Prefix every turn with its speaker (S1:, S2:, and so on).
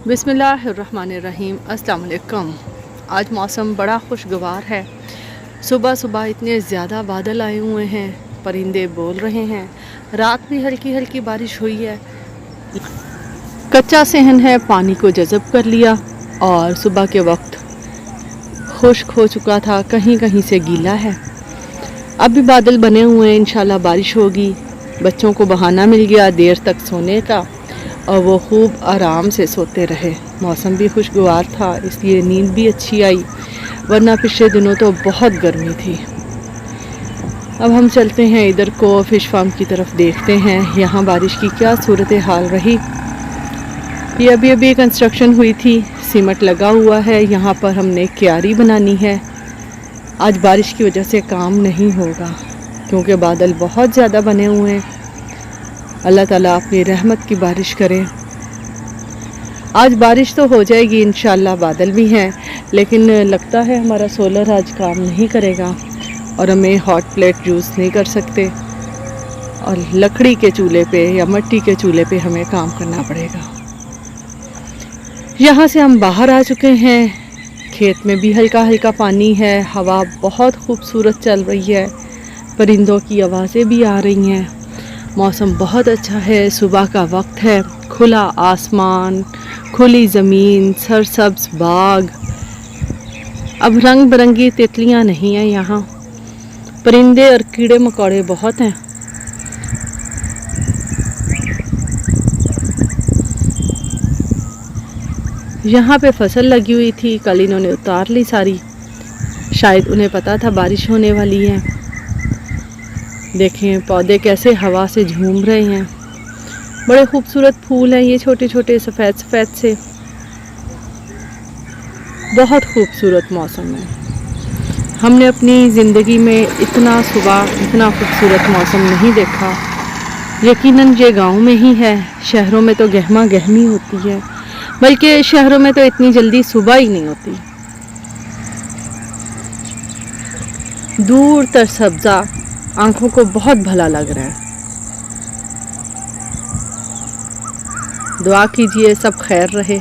S1: बिस्मिल्लाहिर्रहमानिर्रहीम। अस्सलाम वालेकुम। आज मौसम बड़ा खुशगवार है। सुबह सुबह इतने ज़्यादा बादल आए हुए हैं, परिंदे बोल रहे हैं। रात भी हल्की हल्की बारिश हुई है। कच्चा सहन है पानी को जज़ब कर लिया और सुबह के वक्त खुश्क हो चुका था, कहीं कहीं से गीला है। अब भी बादल बने हुए हैं, इंशाल्लाह बारिश होगी। बच्चों को बहाना मिल गया देर तक सोने का और वो खूब आराम से सोते रहे। मौसम भी खुशगवार था, इसलिए नींद भी अच्छी आई, वरना पिछले दिनों तो बहुत गर्मी थी। अब हम चलते हैं इधर को, फिश फार्म की तरफ देखते हैं यहाँ बारिश की क्या सूरत हाल रही। ये अभी कंस्ट्रक्शन हुई थी, सीमेंट लगा हुआ है। यहाँ पर हमने क्यारी बनानी है। आज बारिश की वजह से काम नहीं होगा क्योंकि बादल बहुत ज़्यादा बने हुए हैं। अल्लाह ताला अपनी रहमत की बारिश करे। आज बारिश तो हो जाएगी इंशाल्लाह, बादल भी हैं, लेकिन लगता है हमारा सोलर आज काम नहीं करेगा और हमें हॉट प्लेट यूज़ नहीं कर सकते और लकड़ी के चूल्हे पे या मिट्टी के चूल्हे पे हमें काम करना पड़ेगा। यहाँ से हम बाहर आ चुके हैं। खेत में भी हल्का हल्का पानी है, हवा बहुत खूबसूरत चल रही है, परिंदों की आवाज़ें भी आ रही हैं। मौसम बहुत अच्छा है, सुबह का वक्त है, खुला आसमान, खुली ज़मीन, सरसब्ज बाग। अब रंग बिरंगी तितलियां नहीं हैं यहाँ, परिंदे और कीड़े मकोड़े बहुत हैं। यहाँ पे फसल लगी हुई थी, कल इन्होंने उतार ली सारी, शायद उन्हें पता था बारिश होने वाली है। देखें पौधे कैसे हवा से झूम रहे हैं। बड़े खूबसूरत फूल हैं ये, छोटे छोटे सफ़ेद सफ़ेद से। बहुत खूबसूरत मौसम है। हमने अपनी ज़िंदगी में इतना सुबह इतना खूबसूरत मौसम नहीं देखा। यकीनन ये गांव में ही है, शहरों में तो गहमा गहमी होती है, बल्कि शहरों में तो इतनी जल्दी सुबह ही नहीं होती। दूर तर सब्जा आंखों को बहुत भला लग रहा है। दुआ कीजिए सब खैर रहे।